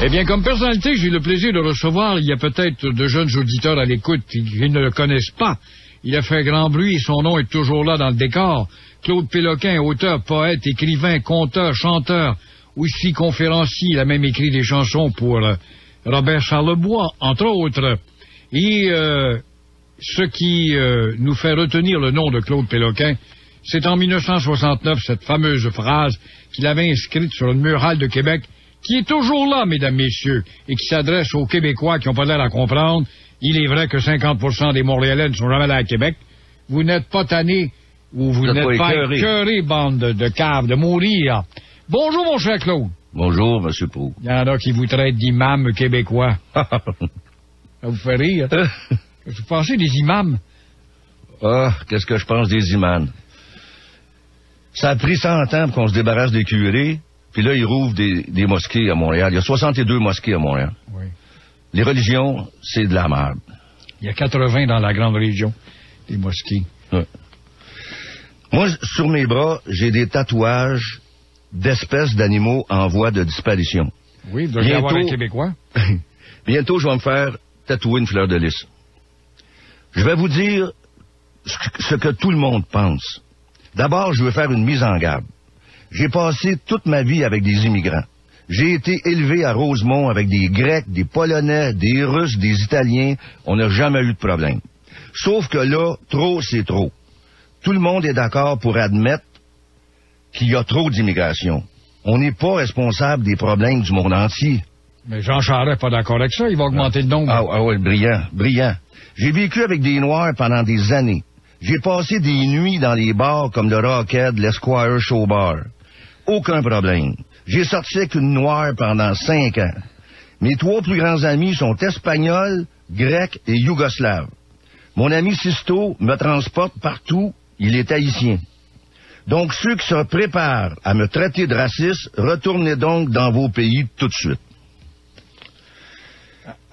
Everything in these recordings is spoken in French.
Eh bien, comme personnalité, j'ai le plaisir de recevoir, il y a peut-être de jeunes auditeurs à l'écoute qui ne le connaissent pas. Il a fait grand bruit et son nom est toujours là dans le décor. Claude Péloquin, auteur, poète, écrivain, conteur, chanteur, aussi conférencier. Il a même écrit des chansons pour Robert Charlebois, entre autres. Et ce qui nous fait retenir le nom de Claude Péloquin, c'est en 1969, cette fameuse phrase qu'il avait inscrite sur une muraille de Québec, qui est toujours là, mesdames, messieurs, et qui s'adresse aux Québécois qui n'ont pas l'air à comprendre. Il est vrai que 50% des Montréalais ne sont jamais allés à Québec. Vous n'êtes pas tannés ou vous n'êtes pas écœurés, bande de caves, de mourir. Bonjour, mon cher Claude. Bonjour, M. Proulx. Il y en a qui vous traitent d'imam québécois. Ça vous fait rire. Qu'est-ce que vous pensez des imams? Qu'est-ce que je pense des imams? Ça a pris 100 ans pour qu'on se débarrasse des curés, puis là, ils rouvrent des mosquées à Montréal. Il y a 62 mosquées à Montréal. Oui. Les religions, c'est de la merde. Il y a 80 dans la grande région, des mosquées. Ouais. Moi, sur mes bras, j'ai des tatouages d'espèces d'animaux en voie de disparition. Oui, vous devez avoir un Québécois. Bientôt, je vais me faire tatouer une fleur de lys. Je vais vous dire ce que tout le monde pense. D'abord, je veux faire une mise en garde. J'ai passé toute ma vie avec des immigrants. J'ai été élevé à Rosemont avec des Grecs, des Polonais, des Russes, des Italiens. On n'a jamais eu de problème. Sauf que là, trop, c'est trop. Tout le monde est d'accord pour admettre qu'il y a trop d'immigration. On n'est pas responsable des problèmes du monde entier. Mais Jean Charest n'est pas d'accord avec ça. Il va augmenter le nombre. Ah oui, brillant. J'ai vécu avec des Noirs pendant des années. J'ai passé des nuits dans les bars comme le Rockhead, l'Esquire Show Bar. Aucun problème. J'ai sorti avec une Noire pendant 5 ans. Mes 3 plus grands amis sont espagnols, grecs et yougoslaves. Mon ami Sisto me transporte partout, il est haïtien. Donc ceux qui se préparent à me traiter de raciste, retournez donc dans vos pays tout de suite.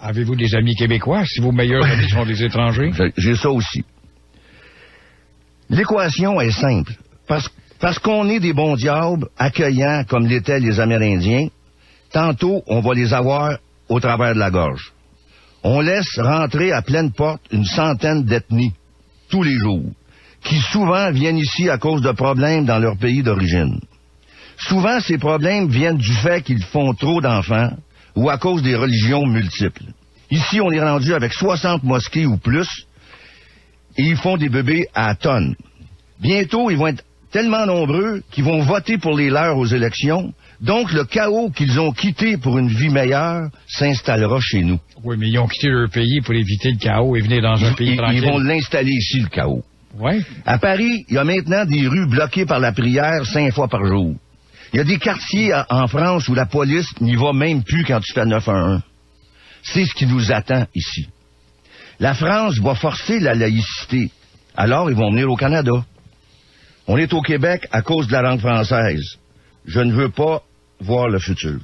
Avez-vous des amis québécois si vos meilleurs amis sont des étrangers? J'ai ça aussi. L'équation est simple. Parce qu'on est des bons diables, accueillants comme l'étaient les Amérindiens, tantôt on va les avoir au travers de la gorge. On laisse rentrer à pleine porte une centaine d'ethnies, tous les jours, qui souvent viennent ici à cause de problèmes dans leur pays d'origine. Souvent, ces problèmes viennent du fait qu'ils font trop d'enfants ou à cause des religions multiples. Ici, on est rendu avec 60 mosquées ou plus, et ils font des bébés à tonnes. Bientôt, ils vont être tellement nombreux qu'ils vont voter pour les leurs aux élections. Donc, le chaos qu'ils ont quitté pour une vie meilleure s'installera chez nous. Oui, mais ils ont quitté leur pays pour éviter le chaos et venir dans un pays tranquille. Ils vont l'installer ici, le chaos. Oui. À Paris, il y a maintenant des rues bloquées par la prière 5 fois par jour. Il y a des quartiers en France où la police n'y va même plus quand tu fais 911. C'est ce qui nous attend ici. La France va forcer la laïcité. Alors, ils vont venir au Canada. On est au Québec à cause de la langue française. Je ne veux pas voir le futur.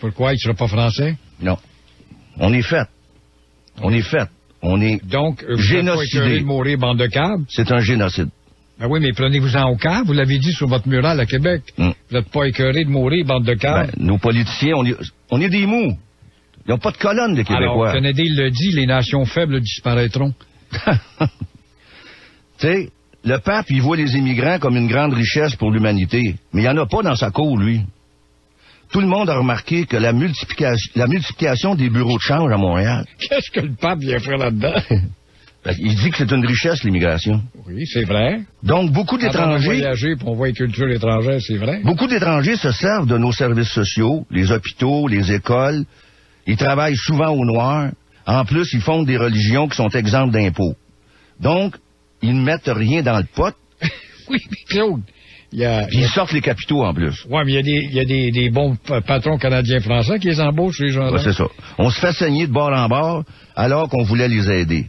Pourquoi? Il ne sera pas français? Non. On est fait. On est fait. On est donc, vous génocidé. N'êtes pas de mourir, bande de câbles? C'est un génocide. Ben oui, mais prenez-vous-en au cas. Vous l'avez dit sur votre mural à Québec. Vous n'êtes pas écœuré de mourir, bande de câbles? Ben, nos politiciens, on est des mous. Ils n'ont pas de colonne, les Québécois. Alors, Kennedy le dit, les nations faibles disparaîtront. Tu sais, le pape, il voit les immigrants comme une grande richesse pour l'humanité. Mais il n'y en a pas dans sa cour, lui. Tout le monde a remarqué que la multiplication des bureaux de change à Montréal... Qu'est-ce que le pape vient faire là-dedans? Il dit que c'est une richesse, l'immigration. Oui, c'est vrai. Donc, beaucoup d'étrangers... On voyager pour on voit une culture étrangère, c'est vrai. Beaucoup d'étrangers se servent de nos services sociaux, les hôpitaux, les écoles. Ils travaillent souvent au noir. En plus, ils fondent des religions qui sont exemptes d'impôts. Donc, ils ne mettent rien dans le pot. Oui, mais Claude... Ils sortent les capitaux en plus. Oui, mais il y a des bons patrons canadiens-français qui les embauchent, ces gens-là. Ouais, c'est ça. On se fait saigner de bord en bord alors qu'on voulait les aider.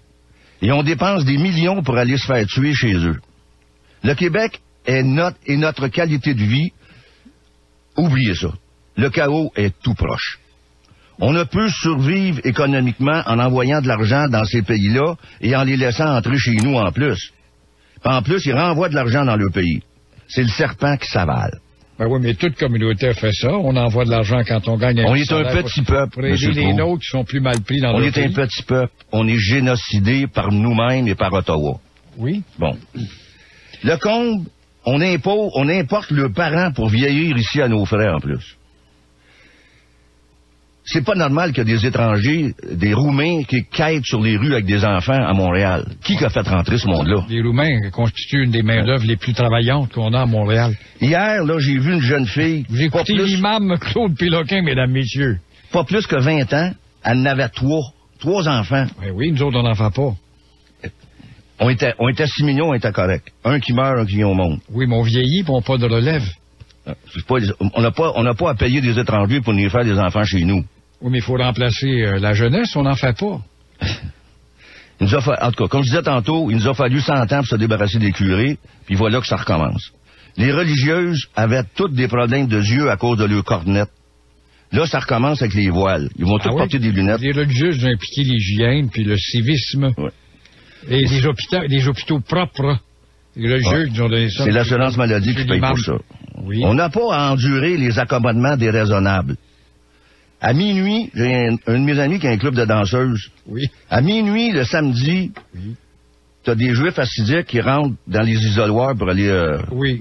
Et on dépense des millions pour aller se faire tuer chez eux. Le Québec est notre qualité de vie. Oubliez ça. Le chaos est tout proche. On ne peut survivre économiquement en envoyant de l'argent dans ces pays-là et en les laissant entrer chez nous en plus. En plus, ils renvoient de l'argent dans leur pays. C'est le serpent qui s'avale. Ben oui, mais toute communauté a fait ça. On envoie de l'argent quand on gagne On est un petit peuple, pour aider les nôtres qui sont plus mal pris dans On leur est pays. un petit peuple. On est génocidé par nous-mêmes et par Ottawa. Oui. Bon. Le comble, on importe le parent pour vieillir ici à nos frais, en plus. C'est pas normal qu'il y ait des étrangers, des Roumains qui quittent sur les rues avec des enfants à Montréal. Qui a fait rentrer ce monde-là? Les Roumains constituent une des main-d'œuvre les plus travaillantes qu'on a à Montréal. Hier, là, j'ai vu une jeune fille. Vous écoutez l'imam Claude Péloquin, mesdames, messieurs. Pas plus que 20 ans. Elle en avait 3 enfants. Ben oui, nous autres, on n'en fait pas. On était 6 millions, on était correct. Un qui meurt, un qui vient au monde. Oui, mais on vieillit, puis on n'a pas de relève. On n'a pas à payer des étrangers pour nous faire des enfants chez nous. Oui, mais il faut remplacer la jeunesse, on n'en fait pas. En tout cas, comme je disais tantôt, il nous a fallu 100 ans pour se débarrasser des curés, puis voilà que ça recommence. Les religieuses avaient toutes des problèmes de yeux à cause de leurs cornettes. Là, ça recommence avec les voiles. Ils vont tous porter des lunettes. Les religieuses ont impliqué l'hygiène, puis le civisme, et les hôpitaux propres. Les religieux qui nous ont donné ça. C'est l'assurance maladie qui paye pour ça. Oui. On n'a pas à endurer les accommodements déraisonnables. À minuit, j'ai un de mes amis qui a un club de danseuses. Oui. À minuit, le samedi, t'as des juifs assidiques qui rentrent dans les isoloirs pour aller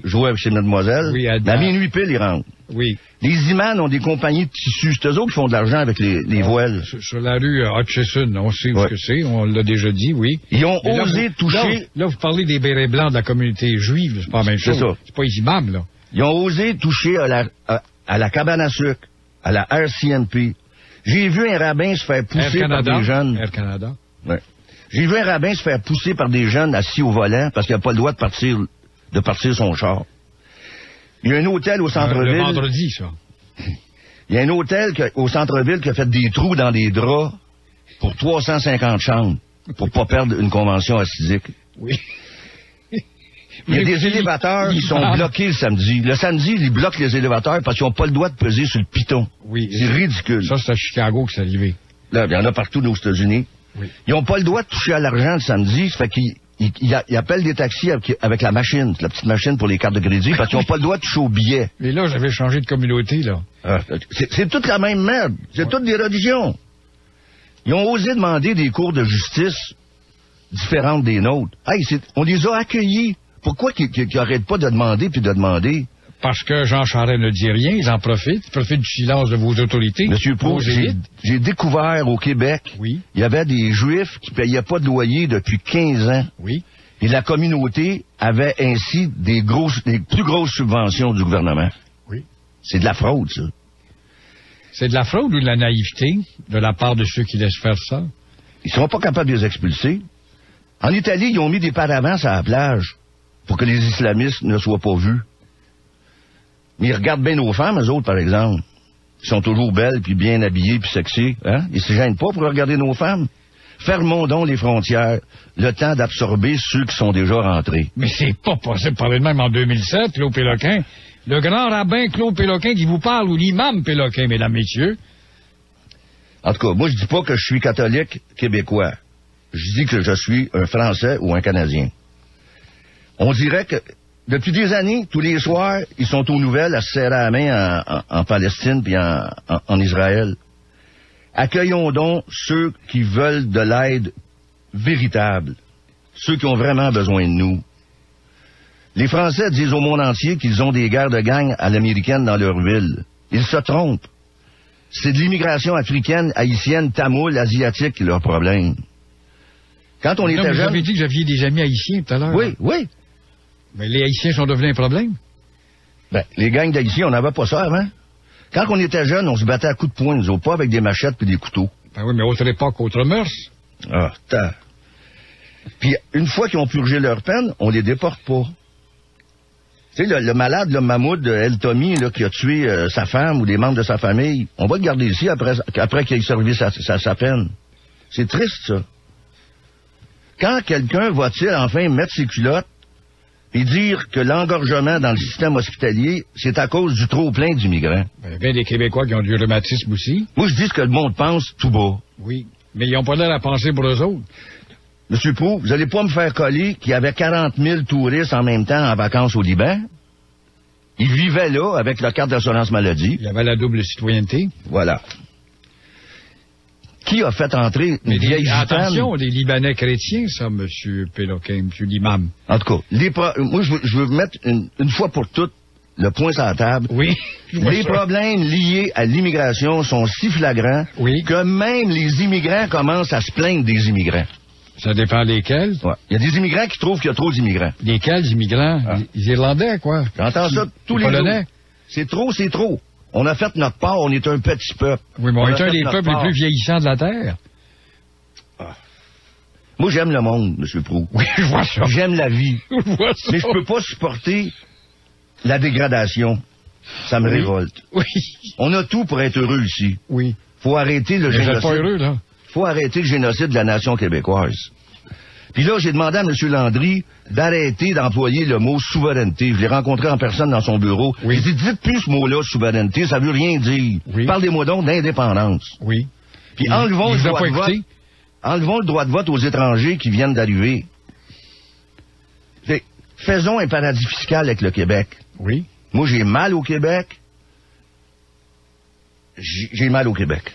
jouer avec chez Mademoiselle. Oui, à minuit pile, ils rentrent. Oui. Les imams ont des compagnies de tissus. C'est eux autres qui font de l'argent avec les voiles. Sur la rue Hutchison, on sait ce que c'est, on l'a déjà dit, oui. Ils ont osé toucher... Là, vous parlez des bérets blancs de la communauté juive, c'est pas la même chose. C'est ça. C'est pas les imams, là. Ils ont osé toucher à la cabane à sucre, à la RCMP. J'ai vu un rabbin se faire pousser par des jeunes. Air Canada. Ouais. J'ai vu un rabbin se faire pousser par des jeunes assis au volant parce qu'il n'a pas le droit de partir son char. Il y a un hôtel au centre-ville. Le vendredi, ça. Il y a un hôtel au centre-ville qui a fait des trous dans des draps pour 350 chambres pour pas perdre une convention assidique. Oui. Il y a des élévateurs qui sont bloqués le samedi. Le samedi, ils bloquent les élévateurs parce qu'ils n'ont pas le droit de peser sur le piton. Oui. C'est ridicule. Ça, c'est à Chicago que c'est arrivé. Là, il y en a partout aux États-Unis. Oui. Ils n'ont pas le droit de toucher à l'argent le samedi. Ça fait qu'ils appellent des taxis avec la machine, la petite machine pour les cartes de crédit, parce qu'ils n'ont pas le droit de toucher aux billets. Mais là, j'avais changé de communauté, là. C'est toute la même merde. C'est toutes des religions. Ils ont osé demander des cours de justice différentes des nôtres. Hey, on les a accueillis. Pourquoi qu'ils n'arrêtent pas de demander puis de demander? Parce que Jean Charest ne dit rien, ils en profitent. Ils profitent du silence de vos autorités. Monsieur Proulx, j'ai découvert au Québec, il y avait des Juifs qui ne payaient pas de loyer depuis 15 ans. Oui. Et la communauté avait ainsi des plus grosses subventions du gouvernement. Oui. C'est de la fraude, ça. C'est de la fraude ou de la naïveté de la part de ceux qui laissent faire ça? Ils ne seront pas capables de les expulser. En Italie, ils ont mis des paravents à la plage pour que les islamistes ne soient pas vus. Mais ils regardent bien nos femmes, eux autres, par exemple. Ils sont toujours belles, puis bien habillées, puis sexy. Hein? Ils se gênent pas pour regarder nos femmes. Fermons donc les frontières, le temps d'absorber ceux qui sont déjà rentrés. Mais c'est pas possible de parler de même en 2007, Claude Péloquin. Le grand rabbin Claude Péloquin qui vous parle, ou l'imam Péloquin, mesdames, messieurs. En tout cas, moi, je dis pas que je suis catholique québécois. Je dis que je suis un Français ou un Canadien. On dirait que, depuis des années, tous les soirs, ils sont aux nouvelles à se serrer la main en Palestine puis en Israël. Accueillons donc ceux qui veulent de l'aide véritable, ceux qui ont vraiment besoin de nous. Les Français disent au monde entier qu'ils ont des guerres de gang à l'américaine dans leur ville. Ils se trompent. C'est de l'immigration africaine, haïtienne, tamoule, asiatique qui est leur problème. Quand on était jeunes... Vous avez dit que j'aviez des amis haïtiens tout à l'heure. Oui, oui. Mais les Haïtiens sont devenus un problème? Ben, les gangs d'Haïtiens, on n'avait pas ça avant. Quand on était jeunes, on se battait à coups de poing, nous autres, pas avec des machettes puis des couteaux. Ben oui, mais autre époque, autre mœurs. Ah, t'as. Puis, une fois qu'ils ont purgé leur peine, on les déporte pas. Tu sais, le malade, le Mahmoud El Tomi, là, qui a tué sa femme ou des membres de sa famille, on va le garder ici après qu'il ait servi sa peine. C'est triste, ça. Quand quelqu'un va-t-il enfin mettre ses culottes et dire que l'engorgement dans le système hospitalier, c'est à cause du trop-plein d'immigrants? Ben, bien des Québécois qui ont du rhumatisme aussi. Moi, je dis ce que le monde pense tout bas. Oui, mais ils n'ont pas l'air à penser pour eux autres. Monsieur Proulx, vous allez pas me faire coller qu'il y avait 40 000 touristes en même temps en vacances au Liban? Ils vivaient là avec leur carte d'assurance maladie. Il y avait la double citoyenneté. Voilà. Qui a fait entrer une vieille gitane? Attention, les Libanais chrétiens, ça, M. Péloquin, M. l'imam. En tout cas, moi, je veux mettre une fois pour toutes le point sur la table. Oui. Les problèmes liés à l'immigration sont si flagrants que même les immigrants commencent à se plaindre des immigrants. Ça dépend lesquels. Ouais. Il y a des immigrants qui trouvent qu'il y a trop d'immigrants. Lesquels immigrants? Ah. Les Irlandais, quoi. J'entends ça tous les Polonais. jours. C'est trop, c'est trop. On a fait notre part, on est un petit peuple. Oui, mais on est un des peuples les plus vieillissants de la Terre. Ah. Moi, j'aime le monde, M. Proulx. Oui, je vois ça. J'aime la vie. Je vois ça. Mais je peux pas supporter la dégradation. Ça me révolte. Oui. On a tout pour être heureux ici. Oui. Faut arrêter le génocide. Vous êtes pas heureux, là. Faut arrêter le génocide de la nation québécoise. Puis là, j'ai demandé à M. Landry d'arrêter d'employer le mot souveraineté. Je l'ai rencontré en personne dans son bureau. Oui. J'ai dit, dites plus ce mot-là, souveraineté, ça veut rien dire. Oui. Parlez-moi donc d'indépendance. Oui. Puis enlevons le droit de vote aux étrangers qui viennent d'arriver. Faisons un paradis fiscal avec le Québec. Oui. Moi, j'ai mal au Québec. J'ai mal au Québec.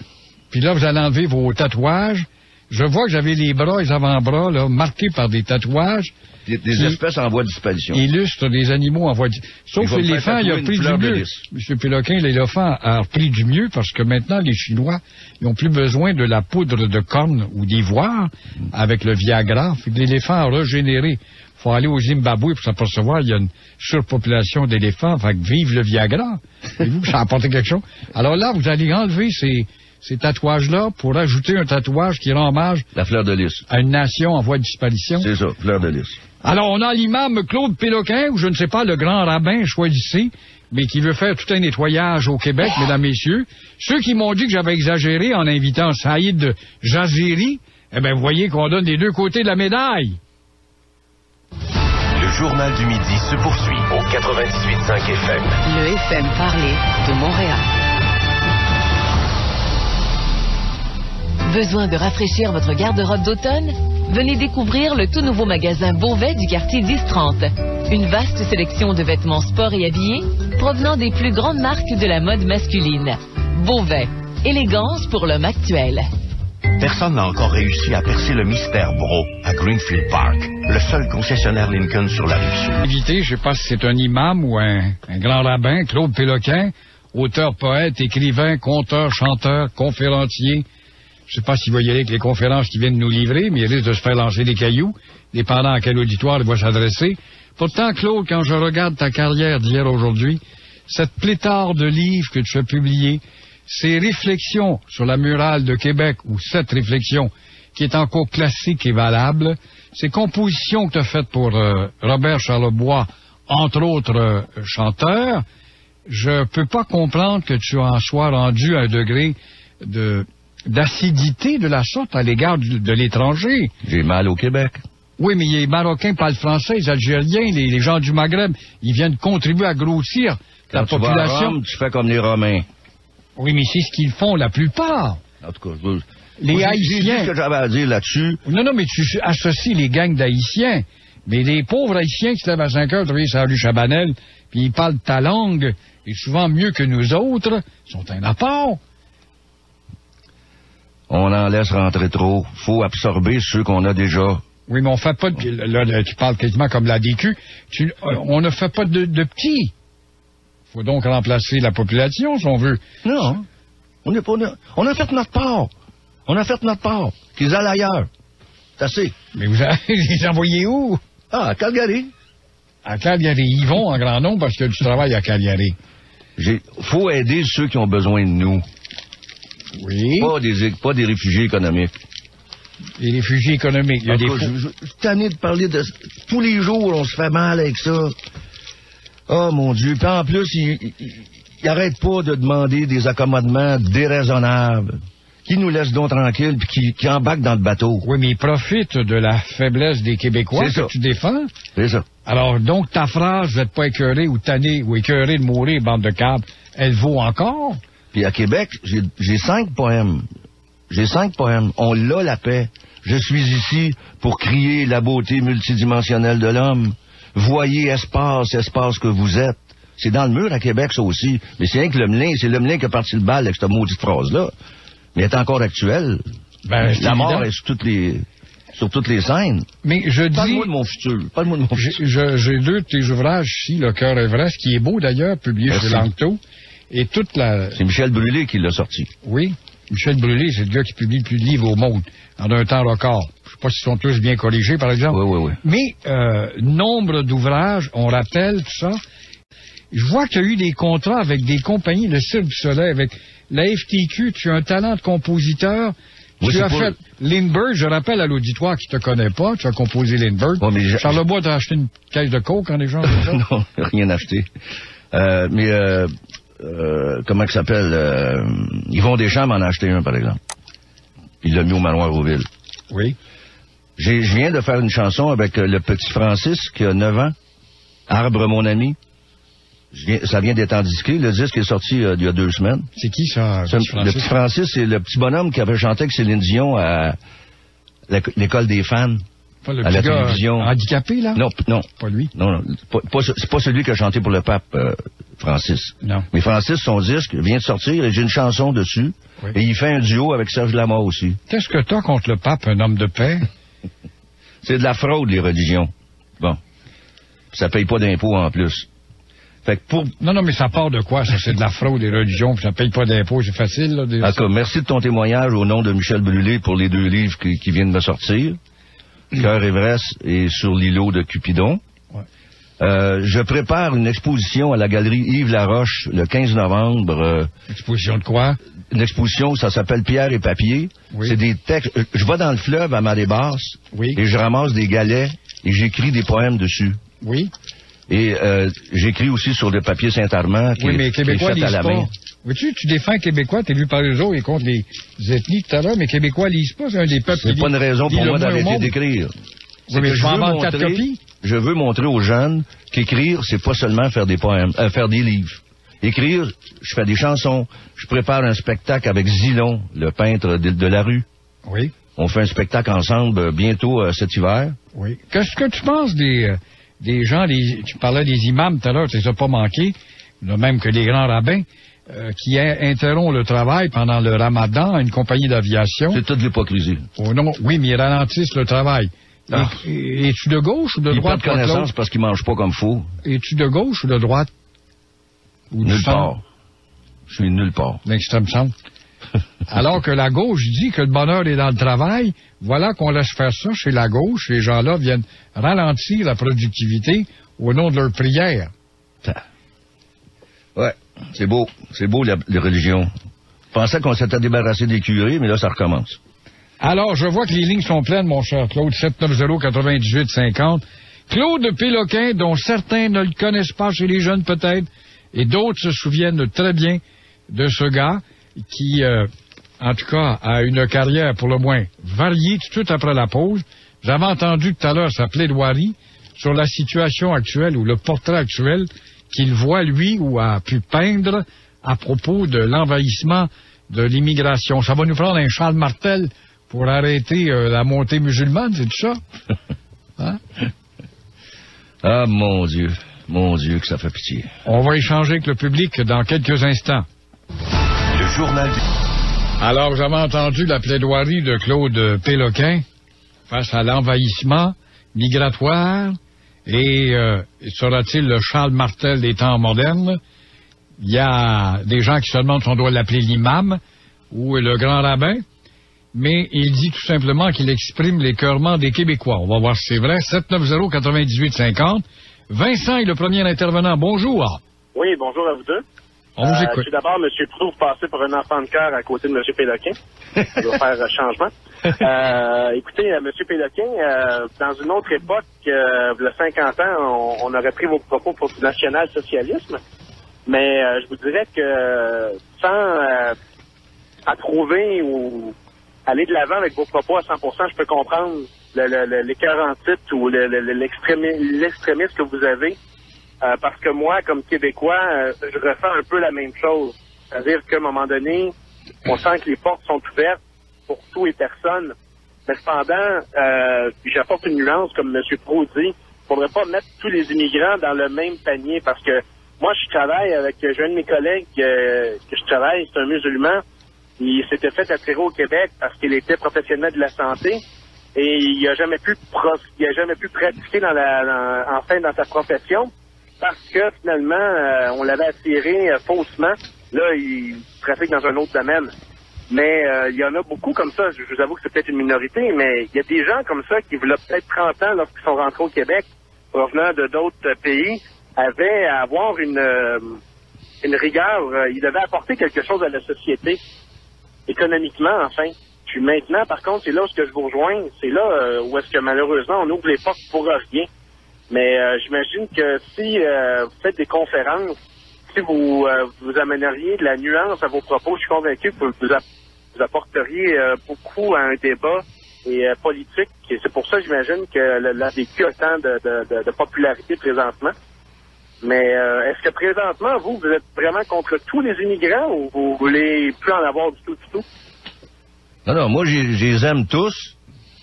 Puis là, vous allez enlever vos tatouages. Je vois que j'avais les bras, les avant-bras, là, marqués par des tatouages. Des espèces en voie de disparition. Illustrent des animaux en voie de... Sauf que l'éléphant, il a pris du mieux. M. Péloquin, l'éléphant a pris du mieux parce que maintenant, les Chinois, ils n'ont plus besoin de la poudre de corne ou d'ivoire avec le Viagra. Fait que l'éléphant a régénéré. Faut aller au Zimbabwe pour s'apercevoir qu'il y a une surpopulation d'éléphants. Fait que vive le Viagra. Et vous, ça a apporté quelque chose. Alors là, vous allez enlever ces tatouages-là pour ajouter un tatouage qui rend hommage... La fleur de lys. ...à une nation en voie de disparition. C'est ça, fleur de lys. Alors, on a l'imam Claude Péloquin, ou je ne sais pas, le grand rabbin choisi, mais qui veut faire tout un nettoyage au Québec, mesdames, messieurs. Ceux qui m'ont dit que j'avais exagéré en invitant Saïd Jaziri, eh bien, vous voyez qu'on donne les deux côtés de la médaille. Le journal du midi se poursuit au 98.5 FM. Le FM parlé de Montréal. Besoin de rafraîchir votre garde-robe d'automne? Venez découvrir le tout nouveau magasin Beauvais du quartier 1030. Une vaste sélection de vêtements sport et habillés provenant des plus grandes marques de la mode masculine. Beauvais, élégance pour l'homme actuel. Personne n'a encore réussi à percer le mystère Bro à Greenfield Park, le seul concessionnaire Lincoln sur la rive sud. Invité, je ne sais pas si c'est un imam ou un grand rabbin, Claude Péloquin, auteur, poète, écrivain, conteur, chanteur, conférencier. Je ne sais pas s'il va y aller avec les conférences qu'il vient de nous livrer, mais il risque de se faire lancer des cailloux, dépendant à quel auditoire il va s'adresser. Pourtant, Claude, quand je regarde ta carrière d'hier aujourd'hui, cette pléthore de livres que tu as publiés, ces réflexions sur la murale de Québec, ou cette réflexion qui est encore classique et valable, ces compositions que tu as faites pour Robert Charlebois, entre autres chanteurs, je peux pas comprendre que tu en sois rendu à un degré d'acidité de la sorte à l'égard de l'étranger. J'ai mal au Québec. Oui, mais les Marocains parlent français, les Algériens, les gens du Maghreb, ils viennent contribuer à grossir la population. Tu vas à Rome, tu fais comme les Romains. Oui, mais c'est ce qu'ils font la plupart. En tout cas, les Haïtiens... J'ai dit ce que j'avais à dire là-dessus. Non, mais tu associes les gangs d'Haïtiens. Mais les pauvres Haïtiens qui se lèvent à 5 heures, travaillent sur la rue Chabanel, puis ils parlent ta langue, et souvent mieux que nous autres, sont un apport. On en laisse rentrer trop. Faut absorber ceux qu'on a déjà. Oui, mais on fait pas de... Là, tu parles quasiment comme la DQ. On ne fait pas de petits. Faut donc remplacer la population, si on veut. Non. On a fait notre part. On a fait notre part. Qu'ils aillent ailleurs. C'est assez. Mais vous allez les envoyer où? Ah, à Calgary. À Calgary. Ils vont en grand nombre parce qu'il y a du travail à Calgary. Faut aider ceux qui ont besoin de nous. Oui. Pas des réfugiés économiques. Les réfugiés économiques. Il y a des je suis tanné de parler de... Tous les jours, on se fait mal avec ça. Oh, mon Dieu. Puis en plus, il arrête pas de demander des accommodements déraisonnables. Qui nous laisse donc tranquilles puis qui embarque dans le bateau. Oui, mais il profite de la faiblesse des Québécois que tu défends. C'est ça. Alors, donc, ta phrase, vous n'êtes pas écœuré ou tanné ou écœuré de mourir, bande de câbles, elle vaut encore? Puis à Québec, j'ai 5 poèmes. J'ai 5 poèmes. On l'a, la paix. Je suis ici pour crier la beauté multidimensionnelle de l'homme. Voyez, espace que vous êtes. C'est dans le mur à Québec, ça aussi. Mais c'est rien que le Melin, c'est le Melin qui a parti le bal avec cette maudite phrase-là. Mais elle est encore actuelle. Ben, la mort est sur toutes les scènes. Mais je dis... Parle-moi de mon futur. Parle-moi de mon futur. J'ai deux de tes ouvrages ici, Le Cœur Everest, qui est beau d'ailleurs, publié chez Langto. Et toute la... C'est Michel Brûlé qui l'a sorti. Oui. Michel Brûlé, c'est le gars qui publie le plus de livres au monde, en un temps record. Je sais pas s'ils sont tous bien corrigés, par exemple. Oui. Mais, nombre d'ouvrages, on rappelle tout ça. Je vois qu'il y a eu des contrats avec des compagnies, le Cirque du Soleil, avec la FTQ. Tu as un talent de compositeur. Oui, tu as fait Lindbergh, je rappelle à l'auditoire qui te connaît pas, tu as composé Lindbergh. Ouais, Charles Lebois t'a acheté une caisse de coke en échange de ça? Non, rien acheté. Comment il s'appelle? Yvon Deschamps m'en a acheté un, par exemple. Il l'a mis au Manoir Rouville. Oui. Je viens de faire une chanson avec le petit Francis, qui a 9 ans. Arbre, mon ami. Ça vient d'être endisqué. Le disque est sorti il y a 2 semaines. C'est qui, ça, le petit Francis, c'est le petit bonhomme qui avait chanté avec Céline Dion à l'école des fans. Pas le à la petit gars télévision. Handicapé, là? Non. Pas lui? Non. C'est pas celui qui a chanté pour le pape, Francis. Non. Mais Francis, son disque vient de sortir et j'ai une chanson dessus. Oui. Et il fait un duo avec Serge Lama aussi. Qu'est-ce que t'as contre le pape, un homme de paix? C'est de la fraude, les religions. Bon. Ça paye pas d'impôts en plus. Fait que pour... Non, mais ça part de quoi, ça? C'est de la fraude des religions, puis ça paye pas d'impôts, c'est facile, là. D'accord. Merci de ton témoignage au nom de Michel Brûlé pour les 2 livres qui viennent de sortir. Cœur Everest et Sur l'îlot de Cupidon. Ouais. Je prépare une exposition à la galerie Yves Laroche le 15 novembre. Exposition de quoi? Une exposition, ça s'appelle Pierre et papier. Oui. C'est des textes. Je vais dans le fleuve à marée basse et je ramasse des galets et j'écris des poèmes dessus. Oui. Et j'écris aussi sur le papier Saint-Armand qui est fait à la main. Vois-tu, tu défends les Québécois, t'es vu par les autres et contre les ethnies tout à l'heure, mais Québécois lisent pas, c'est un des peuples qui c'est pas une raison pour moi d'arrêter d'écrire. Oui, mais je veux montrer aux jeunes qu'écrire, c'est pas seulement faire des poèmes, faire des livres. Écrire, je fais des chansons, je prépare un spectacle avec Zilon, le peintre de la rue. Oui. On fait un spectacle ensemble bientôt cet hiver. Oui. Qu'est-ce que tu penses des gens, tu parlais des imams tout à l'heure, tu les as pas manqués, même que les grands rabbins, qui interrompt le travail pendant le ramadan à une compagnie d'aviation. C'est toute l'hypocrisie. Oh non, oui, mais ils ralentissent le travail. Ah. Es-tu de gauche ou de droite? Il n'a pas de connaissance parce qu'ils mangent pas comme faux. Es-tu de gauche ou de droite? Ou nulle part. Je suis nulle part. L'extrême centre. Alors que la gauche dit que le bonheur est dans le travail, voilà qu'on laisse faire ça chez la gauche. Les gens-là viennent ralentir la productivité au nom de leur prière. Ouais, c'est beau. C'est beau, les religions. Je pensais qu'on s'était débarrassé des curés, mais là, ça recommence. Alors, je vois que les lignes sont pleines, mon cher Claude. 790-98-50. Claude Péloquin, dont certains ne le connaissent pas chez les jeunes peut-être, et d'autres se souviennent très bien de ce gars qui, en tout cas, a une carrière pour le moins variée tout de suite après la pause. J'avais entendu tout à l'heure sa plaidoirie sur la situation actuelle ou le portrait actuel qu'il voit, lui, ou a pu peindre à propos de l'envahissement de l'immigration. Ça va nous prendre un Charles Martel pour arrêter la montée musulmane, c'est tout ça? Hein? Ah, mon Dieu, que ça fait pitié. On va échanger avec le public dans quelques instants. Le journal du... Alors, vous avez entendu la plaidoirie de Claude Péloquin face à l'envahissement migratoire et sera-t-il le Charles Martel des temps modernes? Il y a des gens qui se demandent si on doit l'appeler l'imam ou le grand rabbin, mais il dit tout simplement qu'il exprime l'écœurement des Québécois. On va voir si c'est vrai. 790-98-50. Vincent est le premier intervenant. Bonjour. Oui, bonjour à vous deux. On vous écoute. Tout d'abord, M. Proulx, vous passez pour un enfant de cœur à côté de M. Péloquin. Ça doit faire changement. Écoutez, M. Péloquin, dans une autre époque, il y a 50 ans, on aurait pris vos propos pour du national-socialisme. Mais je vous dirais que sans approuver ou aller de l'avant avec vos propos à 100%, je peux comprendre l'écœurant titre ou l'extrémisme que vous avez. Parce que moi, comme Québécois, je ressens un peu la même chose. C'est-à-dire qu'à un moment donné, on sent que les portes sont ouvertes pour tout et personne. Mais cependant, puis j'apporte une nuance, comme M. Proulx dit, il ne faudrait pas mettre tous les immigrants dans le même panier parce que moi, je travaille avec... J'ai un de mes collègues que je travaille, c'est un musulman. Il s'était fait attirer au Québec parce qu'il était professionnel de la santé et il a jamais pu pratiquer dans sa profession parce que finalement, on l'avait attiré faussement. Là, il trafique dans un autre domaine. Mais il y en a beaucoup comme ça. Je vous avoue que c'est peut-être une minorité, mais il y a des gens comme ça qui, il y a peut-être 30 ans, lorsqu'ils sont rentrés au Québec, provenant de d'autres pays, avaient à avoir une rigueur. Ils devaient apporter quelque chose à la société, économiquement, enfin. Puis maintenant, par contre, c'est là où je vous rejoins. C'est là où est-ce que malheureusement, on ouvre les portes pour rien. Mais j'imagine que si vous faites des conférences, si vous amèneriez de la nuance à vos propos, je suis convaincu que vous apporteriez beaucoup à un débat et politique. Et c'est pour ça, j'imagine, que la vécu a tant de popularité présentement. Mais est-ce que présentement, vous êtes vraiment contre tous les immigrants ou vous voulez plus en avoir du tout? Non, moi, je les aime tous,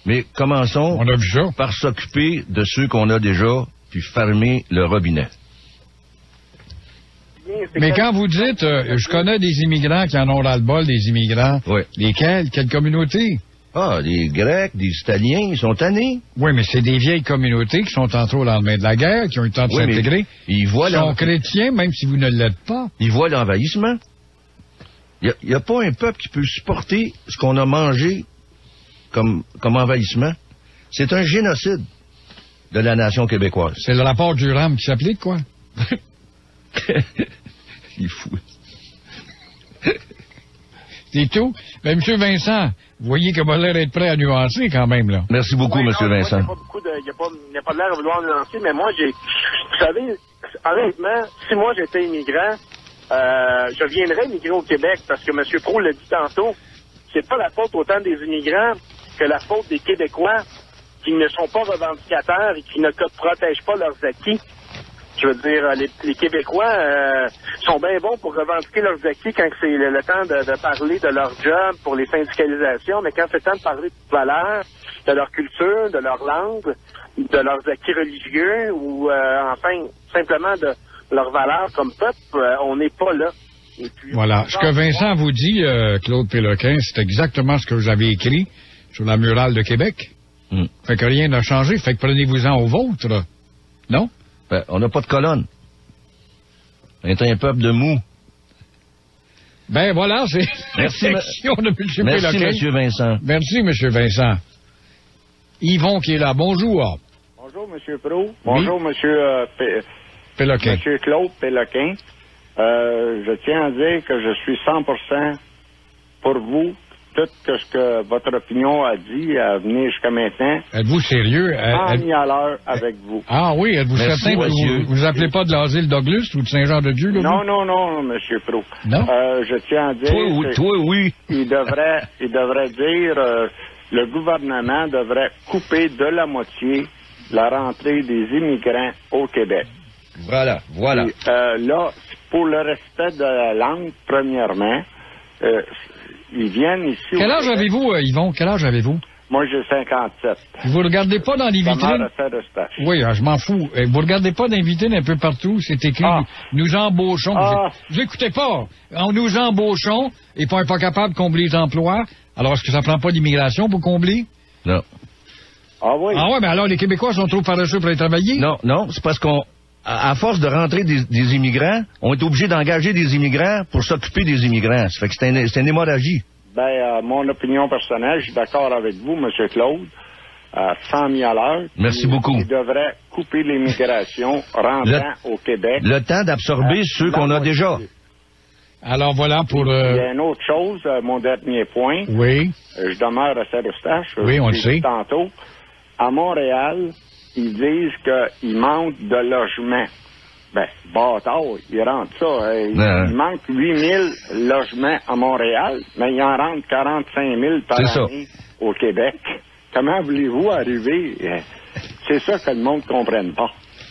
mais commençons On a vu ça. par s'occuper de ceux qu'on a déjà, puis fermer le robinet. Mais quand vous dites, je connais des immigrants qui en ont ras-le-bol, des immigrants, Oui. lesquels? Quelle communauté? Ah, des Grecs, des Italiens, ils sont tannés. Oui, mais c'est des vieilles communautés qui sont entrées au lendemain de la guerre, qui ont eu le temps de Oui, mais s'intégrer. ils voient Ils sont chrétiens, même si vous ne l'êtes pas. Ils voient l'envahissement. Il n'y a pas un peuple qui peut supporter ce qu'on a mangé comme envahissement. C'est un génocide de la nation québécoise. C'est le rapport du RAM qui s'applique, quoi? Il est fou. C'est tout. Mais M. Vincent, vous voyez qu'il va l'air d'être prêt à nuancer quand même, là. Merci beaucoup, M. Vincent. Il n'y a pas de l'air à vouloir nuancer, mais moi, vous savez, honnêtement, si moi j'étais immigrant, je viendrais immigrer au Québec parce que M. Pro l'a dit tantôt, c'est pas la faute autant des immigrants que la faute des Québécois qui ne sont pas revendicateurs et qui ne protègent pas leurs acquis. Je veux dire, les Québécois sont bien bons pour revendiquer leurs acquis quand c'est le temps de parler de leur job pour les syndicalisations, mais quand c'est le temps de parler de valeurs, de leur culture, de leur langue, de leurs acquis religieux ou, enfin, simplement de leurs valeurs comme peuple, on n'est pas là. Et puis, Voilà. Ce que Vincent vous dit, Claude Péloquin, c'est exactement ce que vous avez écrit sur la murale de Québec. Fait que rien n'a changé. Fait que prenez-vous-en au vôtre, là. Non? Ben, on n'a pas de colonne. On est un peuple de mou. Ben voilà, c'est Merci, la section de M. Merci, Péloquin. M. Vincent. Merci, M. Vincent. Yvon qui est là. Bonjour. Bonjour, M. Pro. Bonjour, M. Péloquin. M. Claude Péloquin. Je tiens à dire que je suis 100% pour vous. Tout ce que votre opinion a dit à venir jusqu'à maintenant. Êtes-vous sérieux? Mis à l'heure avec vous. Ah oui, êtes-vous Merci, certain que monsieur. vous appelez pas de l'asile d'Auguste ou de Saint-Jean-de-Dieu, là? Non, M. Pro. Non? Je tiens à dire... Toi, oui. Il devrait dire... le gouvernement devrait couper de la moitié la rentrée des immigrants au Québec. Voilà. Et, là, pour le respect de la langue, premièrement, ils viennent ici... Quel âge avez-vous, Yvon? Quel âge avez-vous? Moi, j'ai 57. Vous regardez pas dans les vitrines? Oui, je m'en fous. Vous regardez pas dans les vitrines un peu partout? C'est écrit, nous embauchons. Vous écoutez pas. Nous embauchons et pas capable de combler les emplois. Alors, est-ce que ça prend pas d'immigration pour combler? Non. Ah oui? Ah ouais, mais alors les Québécois sont trop paresseux pour aller travailler? Non, c'est parce à force de rentrer des immigrants, on est obligé d'engager des immigrants pour s'occuper des immigrants. Ça fait que c'est une hémorragie. Ben, mon opinion personnelle, je suis d'accord avec vous, M. Claude, 100 000 à l'heure. Merci beaucoup. Il devrait couper l'immigration rentrant au Québec. Le temps d'absorber ceux qu'on a déjà. Alors voilà pour... Il y a une autre chose, mon dernier point. Oui. Je demeure à Saint-Eustache. Oui, on le sait. Tantôt. À Montréal, ils disent qu'il manque de logements. Ben, bâtard, ils rentrent ça. Il manque 8 000 logements à Montréal, mais il en rentre 45 000 par année au Québec. Comment voulez-vous arriver? C'est ça que le monde ne comprenne pas.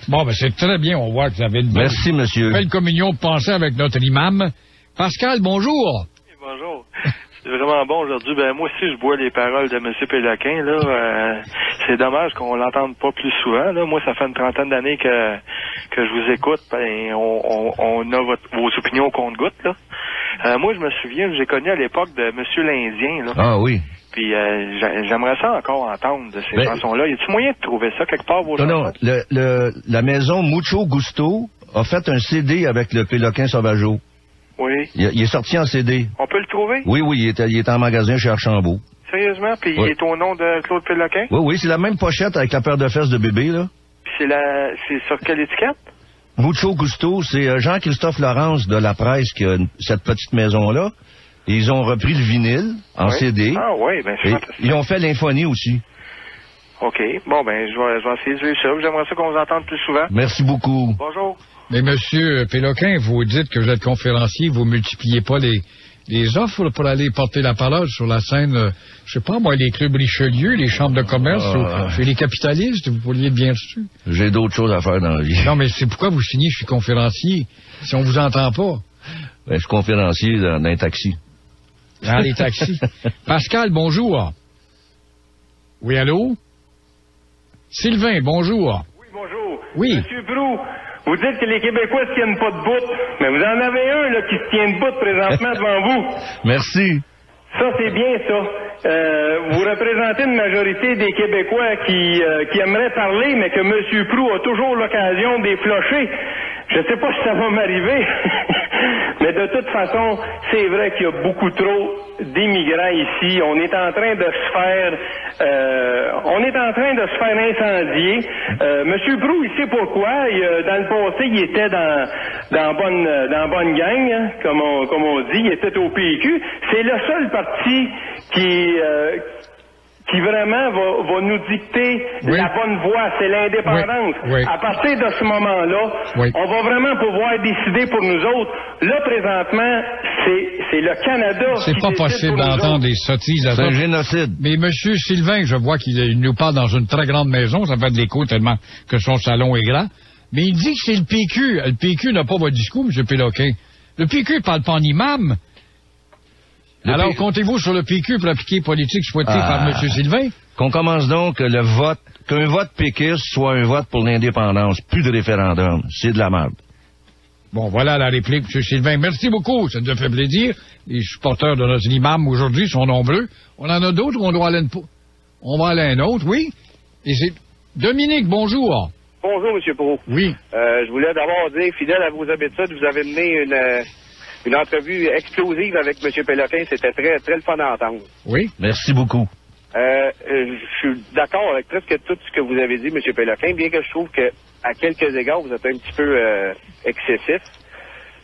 Bon, ben c'est très bien. On voit que vous avez une Merci, monsieur. belle communion de pensée avec notre imam. Pascal, bonjour. Bonjour. C'est vraiment bon aujourd'hui. Ben moi aussi, je bois les paroles de M. Péloquin. Là, c'est dommage qu'on l'entende pas plus souvent. Là. Moi, ça fait une trentaine d'années que je vous écoute. Ben, on a vos opinions au compte-gouttes. Là. Moi, je me souviens, j'ai connu à l'époque de M. L'Indien. Là. Ah oui. Puis j'aimerais ça encore entendre de ces chansons-là. Y a-t-il moyen de trouver ça quelque part, vos chansons? Non, la maison Mucho Gusto a fait un CD avec le Péloquin Sauvageau. Oui. Il est sorti en CD. On peut le trouver? Oui, il est en magasin chez Archambault. Sérieusement? Puis il est au nom de Claude Péloquin? Oui, c'est la même pochette avec la paire de fesses de bébé, là. Puis c'est sur quelle étiquette? Mucho Gusto, c'est Jean-Christophe Laurence de La Presse qui a cette petite maison-là. Et ils ont repris le vinyle en CD. Ah oui, ben c'est fantastique. Ils ont fait l'infonie aussi. OK. Bon, ben je vais essayer de jouer ça. J'aimerais ça qu'on vous entende plus souvent. Merci beaucoup. Bonjour. Mais Monsieur Péloquin, vous dites que vous êtes conférencier, vous multipliez pas les offres pour aller porter la parole sur la scène, je sais pas moi, les clubs Richelieu, les chambres de commerce, ou chez les capitalistes, vous pourriez être bien reçu. J'ai d'autres choses à faire dans la vie. Non, mais c'est pourquoi vous signez, je suis conférencier, si on vous entend pas. Ben, je suis conférencier dans un taxi. Dans les taxis. Pascal, bonjour. Oui, allô? Sylvain, bonjour. Oui, bonjour. Oui. Monsieur Proulx, vous dites que les Québécois se tiennent pas debout, mais vous en avez un là, qui se tient debout présentement devant vous. Merci. Ça, c'est bien, ça. Vous représentez une majorité des Québécois qui aimeraient parler, mais que M. Proulx a toujours l'occasion de les flocher. Je sais pas si ça va m'arriver, mais de toute façon, c'est vrai qu'il y a beaucoup trop d'immigrants ici. On est en train de se faire incendier. Monsieur Proulx, il sait pourquoi. Dans le passé, il était dans bonne gang, hein, comme on dit. Il était au PQ. C'est le seul parti qui vraiment va nous dicter la bonne voie, c'est l'indépendance. Oui. À partir de ce moment-là, on va vraiment pouvoir décider pour nous autres. Là, présentement, c'est le Canada C'est qui pas décide possible pour nous d'entendre autres. des sottises à C'est ça. un génocide. Mais Monsieur Sylvain, je vois qu'il nous parle dans une très grande maison, ça fait de l'écho tellement que son salon est grand. Mais il dit que c'est le PQ. Le PQ n'a pas votre discours, M. Péloquin. Le PQ ne parle pas en imam. Alors, comptez-vous sur le PQ pour l'appliquer politique souhaité par M. Sylvain? Qu'on commence donc qu'un vote péquiste soit un vote pour l'indépendance, plus de référendum. C'est de la merde. Bon, voilà la réplique, M. Sylvain. Merci beaucoup, ça nous a fait plaisir. Les supporters de notre imam aujourd'hui sont nombreux. On en a d'autres ou on doit aller on va aller à un autre, oui? Et c'est Dominique, bonjour. Bonjour, M. Proulx. Oui. Je voulais d'abord dire, fidèle à vos habitudes, vous avez mené une entrevue explosive avec M. Péloquin. C'était très, très le fun à entendre. Oui. Merci beaucoup. Je suis d'accord avec presque tout ce que vous avez dit, M. Péloquin, bien que je trouve que, à quelques égards, vous êtes un petit peu excessif.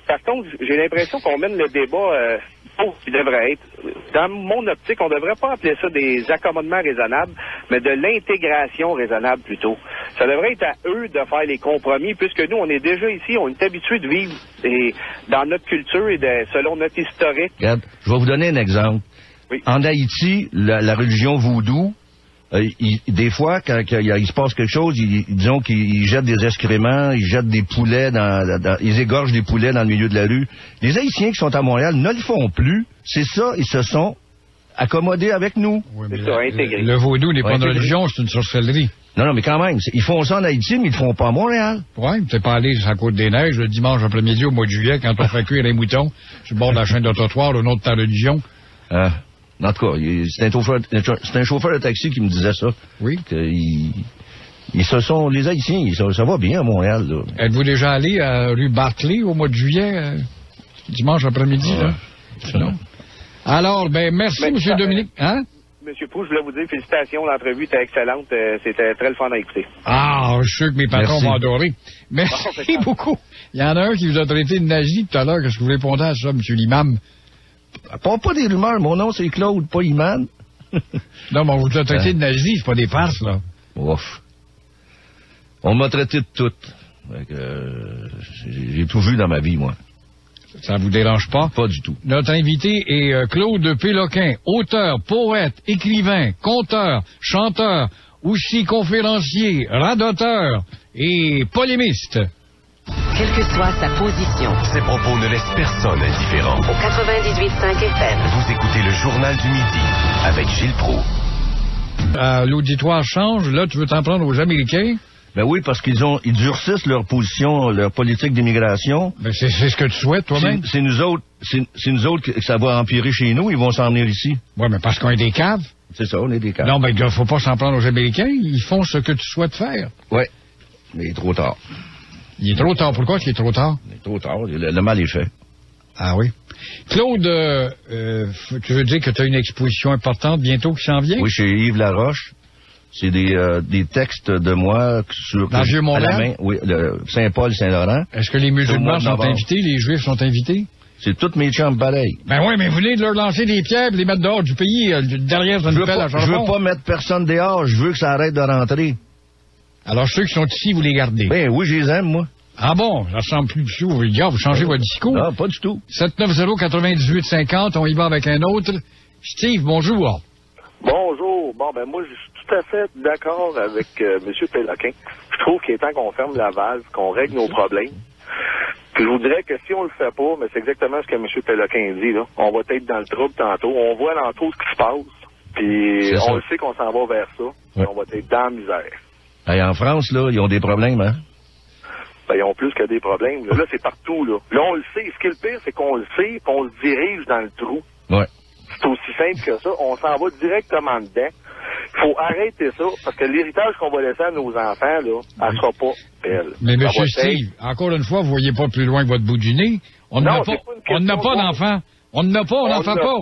Par contre, j'ai l'impression qu'on mène le débat qui devrait être. Dans mon optique, on ne devrait pas appeler ça des accommodements raisonnables, mais de l'intégration raisonnable plutôt. Ça devrait être à eux de faire les compromis, puisque nous, on est déjà ici, on est habitués de vivre dans notre culture et selon notre historique. Regarde, je vais vous donner un exemple. Oui. En Haïti, la religion vaudou, des fois, quand il se passe quelque chose, disons qu'ils jettent des excréments, ils jettent des poulets, ils égorgent des poulets dans le milieu de la rue. Les Haïtiens qui sont à Montréal ne le font plus. C'est ça, ils se sont accommodés avec nous. Oui, C'est ça, intégré. Le vaudou n'est pas une religion, c'est une sorcellerie. Non, mais quand même, ils font ça en Haïti, mais ils le font pas à Montréal. Oui, t'es pas allé sur la Côte-des-Neiges le dimanche après-midi au mois de juillet quand on fait cuire les moutons sur le bord de la chaîne de trottoir, le nom de ta religion. En tout cas, c'est un chauffeur de taxi qui me disait ça. Oui. Les Haïtiens, ça va bien à Montréal, là. Êtes-vous déjà allé à rue Barclay au mois de juillet, dimanche après-midi, là? Non. Alors, merci, M. Dominique. Hein? M. Proulx, je voulais vous dire, félicitations, l'entrevue était excellente. C'était très le fun à écouter. Ah, je suis sûr que mes patrons vont adorer. Merci beaucoup. Il y en a un qui vous a traité de nazi tout à l'heure. Qu'est-ce que vous répondez à ça, M. l'imam? Pas des rumeurs, mon nom c'est Claude, pas Iman. Non, mais on vous a traité de nazi, c'est pas des farces, là. Ouf. On m'a traité de tout. J'ai tout vu dans ma vie, moi. Ça vous dérange pas? Pas du tout. Notre invité est Claude Péloquin, auteur, poète, écrivain, conteur, chanteur, aussi conférencier, radoteur et polémiste. quelle que soit sa position. Ses propos ne laissent personne indifférent. Au 98.5 FM. Vous écoutez le Journal du Midi avec Gilles Proulx. L'auditoire change. Là, tu veux t'en prendre aux Américains? Ben oui, parce ils durcissent leur position, leur politique d'immigration. Ben c'est ce que tu souhaites, toi-même? C'est nous autres que ça va empirer chez nous. Ils vont s'en venir ici. Oui, mais parce qu'on est des caves. C'est ça, on est des caves. Non, ben, il faut pas s'en prendre aux Américains. Ils font ce que tu souhaites faire. Oui, mais il est trop tard. Il est trop tard. Pourquoi qu'il est trop tard? Il est trop tard. Le mal est fait. Ah oui. Claude, tu veux dire que tu as une exposition importante bientôt qui s'en vient? Oui, chez Yves Laroche. C'est des textes de moi sur... Dans Vieux-Montréal? Oui, Saint-Paul, Saint-Laurent. Est-ce que les musulmans sont invités, les juifs sont invités? C'est toutes mes chambres pareilles. Ben oui, mais vous venez de leur lancer des pierres et les mettre dehors du pays, derrière une pelle à charbon. Je veux pas mettre personne dehors, je veux que ça arrête de rentrer. Alors ceux qui sont ici, vous les gardez? Ben oui, je les aime, moi. Ah bon? Ça ressemble plus du tout. Vous changez votre discours? Non, pas du tout. 790-98-50, on y va avec un autre. Steve, bonjour. Bonjour. Bon, ben moi, je suis tout à fait d'accord avec M. Péloquin. Je trouve qu'il est temps qu'on ferme la valve, qu'on règle nos problèmes. Puis je vous dirais que si on le fait pas, mais c'est exactement ce que M. Péloquin dit, là. On va être dans le trouble tantôt. On voit l'entour ce qui se passe. Puis on le sait qu'on s'en va vers ça. Ouais. On va être dans la misère. Hey, en France, là, ils ont des problèmes, hein? Ben, ils ont plus que des problèmes. Là, c'est partout, là. Là, on le sait. Ce qui est le pire, c'est qu'on le sait, puis on se dirige dans le trou. Ouais. C'est aussi simple que ça. On s'en va directement dedans. Il faut arrêter ça, parce que l'héritage qu'on va laisser à nos enfants, là, elle sera pas belle. Mais M. Steve, encore une fois, vous voyez pas plus loin que votre bout du nez. On n'a pas d'enfants. On n'en fait pas.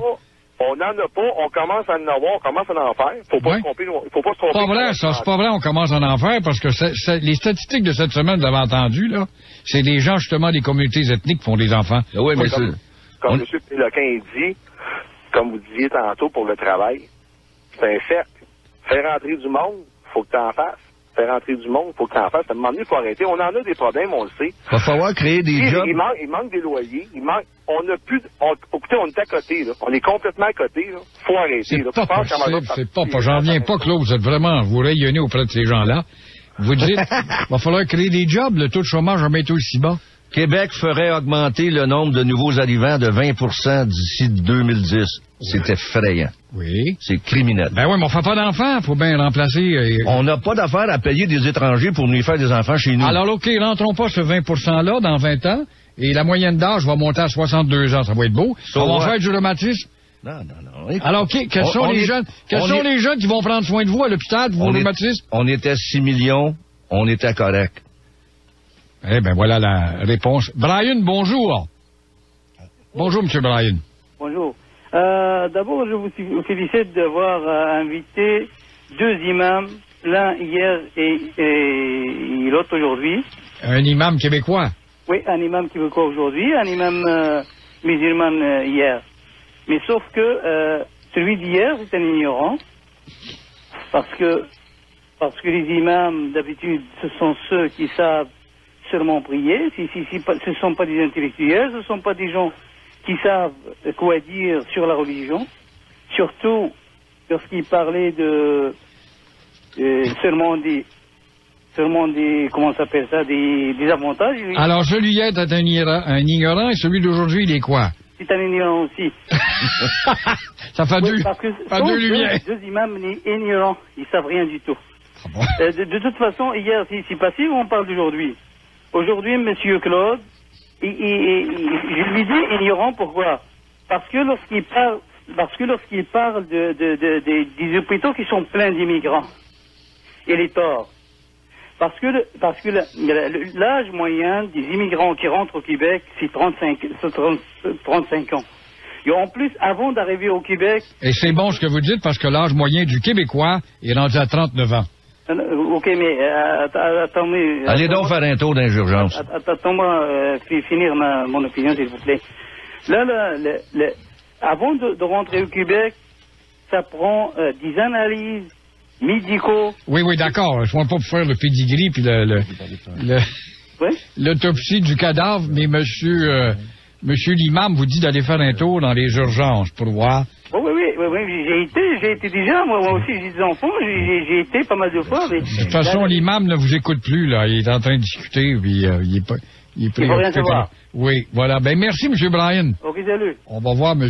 On n'en a pas, on commence à en avoir, on commence à en faire. Faut pas se tromper, faut pas se tromper. C'est pas vrai, ça, c'est pas vrai, on commence à en faire, parce que les statistiques de cette semaine, vous avez entendu, là, c'est des gens, justement, des communautés ethniques qui font des enfants. Oui, mais comme M. Péloquin dit, comme vous disiez tantôt pour le travail, c'est un cercle. Faire rentrer du monde, faut que t'en fasses. Faire rentrer du monde, faut que t'en fasses. À un moment donné, il faut arrêter. On en a des problèmes, on le sait. Il va falloir créer des jobs. Il manque des loyers. On n'a plus... écoutez, on est à côté, là. On est complètement à côté, là. Faut arrêter. C'est pas possible. J'en viens pas, Claude. Vous êtes vraiment... Vous rayonnez auprès de ces gens-là. Vous dites, il va falloir créer des jobs. Le taux de chômage va bientôt aussi bas. Québec ferait augmenter le nombre de nouveaux arrivants de 20% d'ici 2010. C'est effrayant. Oui. C'est criminel. Ben oui, mais on fait pas d'enfants. Faut bien remplacer. On n'a pas d'affaire à payer des étrangers pour nous faire des enfants chez nous. Alors, OK, rentrons pas ce 20%-là dans 20 ans. Et la moyenne d'âge va monter à 62 ans. Ça va être beau. On va faire du rhumatisme. Non. Alors, OK, quels sont les jeunes qui vont prendre soin de vous à l'hôpital pour le rhumatisme? On était 6 millions. On était correct. Eh bien, voilà la réponse. Brian, bonjour. Bonjour, M. Brian. Bonjour. D'abord, je vous félicite d'avoir invité deux imams, l'un hier et l'autre aujourd'hui. Un imam québécois? Oui, un imam québécois aujourd'hui, un imam musulman hier. Mais sauf que celui d'hier, c'est un ignorant, parce que les imams, d'habitude, ce sont ceux qui savent seulement prier. Ce ne sont pas des intellectuels, ce ne sont pas des gens qui savent quoi dire sur la religion, surtout lorsqu'ils parlaient de seulement des comment ça s'appelle ça, des avantages. Alors celui hier est un ignorant et celui d'aujourd'hui il est quoi? C'est un ignorant aussi. Ça fait deux lumières. Deux imams ignorants, ils savent rien du tout. Ah bon? De toute façon, hier c'est passé ou on parle d'aujourd'hui? Aujourd'hui, Monsieur Claude, je lui dis ignorant, pourquoi? Parce que lorsqu'il parle des hôpitaux qui sont pleins d'immigrants, il est tort. Parce que l'âge moyen des immigrants qui rentrent au Québec, c'est 35 ans. Et en plus, avant d'arriver au Québec... Et c'est bon ce que vous dites, parce que l'âge moyen du Québécois est rendu à 39 ans. OK, mais attendez... Allez donc faire un tour d'urgence. Attends-moi finir mon opinion, s'il vous plaît. Là, avant de rentrer au Québec, ça prend des analyses médicaux. Oui, d'accord. Je ne vais pas faire le pédigree puis l'autopsie du cadavre, mais monsieur l'imam vous dit d'aller faire un tour dans les urgences pour voir... Oui, j'ai été déjà, moi aussi, j'ai des enfants, j'ai été pas mal de fois. Mais... De toute façon, l'imam ne vous écoute plus, là. Il est en train de discuter, puis il Il est faut rien savoir. Oui, voilà. Ben, merci, M. Bryan. OK, salut. On va voir M.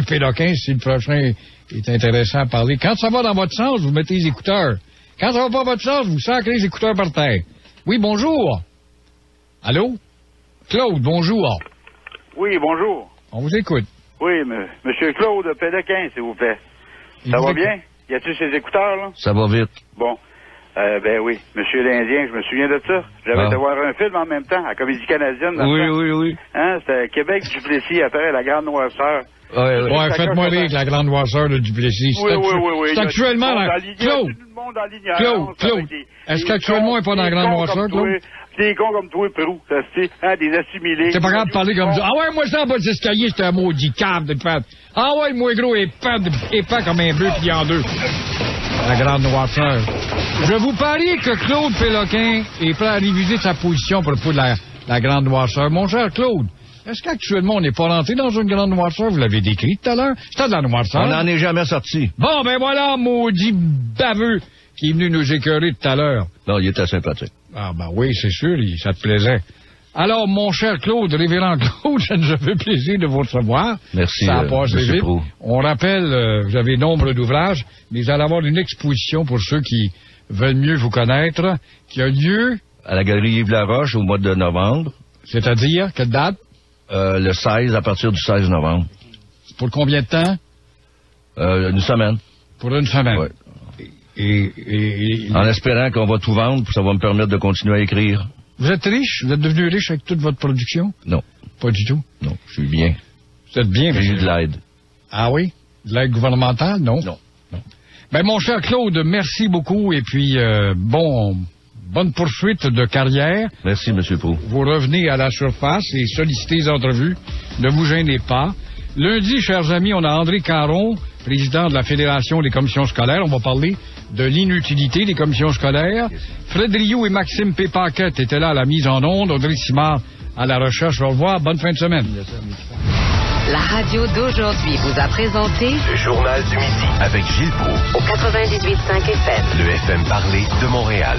Péloquin si le prochain est intéressant à parler. Quand ça va dans votre sens, vous mettez les écouteurs. Quand ça va pas dans votre sens, vous sacrez les écouteurs par terre. Oui, bonjour. Allô? Claude, bonjour. Oui, bonjour. On vous écoute. Oui, Monsieur Claude Péloquin, s'il vous plaît. Ça va bien? Y a-t-il ses écouteurs, là? Ça va vite. Bon. Ben oui, Monsieur l'Indien, je me souviens de ça. J'avais été voir un film en même temps, à Comédie Canadienne. Oui. Hein, c'était Québec Duplessis, après La Grande Noirceur. Ouais, faites-moi rire avec La Grande Noirceur de Duplessis. Oui. C'est actuellement dans... Claude, est-ce qu'actuellement il n'est pas dans La Grande Noirceur, Claude? Des cons comme toi, Pérou, des assimilés. C'est pas grave de parler comme ça. Ah ouais, moi, ça en bas des escaliers, c'était un maudit cave de fête. Ah ouais, moi, gros, épais comme un bœuf plié en deux. La Grande Noirceur. Je vous parie que Claude Péloquin est prêt à réviser sa position pour propos de la Grande Noirceur. Mon cher Claude, est-ce qu'actuellement on n'est pas rentré dans une Grande Noirceur? Vous l'avez décrit tout à l'heure. C'était de la noirceur. On n'en est jamais sorti. Bon, ben voilà, maudit baveux qui est venu nous écœurer tout à l'heure. Non, il était sympathique. Ah ben oui, c'est sûr, ça te plaisait. Alors, mon cher Claude, révérend Claude, ça nous a fait plaisir de vous recevoir. Merci, ça a passé M. vite. Proulx. On rappelle, vous avez nombre d'ouvrages, mais vous allez avoir une exposition pour ceux qui veulent mieux vous connaître, qui a lieu... À la Galerie Yves-Laroche au mois de novembre. C'est-à-dire, quelle date? Le 16, à partir du 16 novembre. Pour combien de temps? Une semaine. Pour une semaine? Oui. Et en espérant qu'on va tout vendre, ça va me permettre de continuer à écrire. Vous êtes riche? Vous êtes devenu riche avec toute votre production? Non. Pas du tout? Non, je suis bien. Vous êtes bien, j'ai eu de l'aide. Ah oui? De l'aide gouvernementale? Non. Ben, mon cher Claude, merci beaucoup et puis bonne poursuite de carrière. Merci, M. Proulx. Vous revenez à la surface et sollicitez les entrevues. Ne vous gênez pas. Lundi, chers amis, on a André Caron, président de la Fédération des commissions scolaires. On va parler de l'inutilité des commissions scolaires. Fred Rioux et Maxime Pépaquette étaient là à la mise en onde. Audrey Simard à la recherche. Au revoir. Bonne fin de semaine. La radio d'aujourd'hui vous a présenté le Journal du Midi avec Gilles Proulx au 98.5 FM. Le FM parlé de Montréal.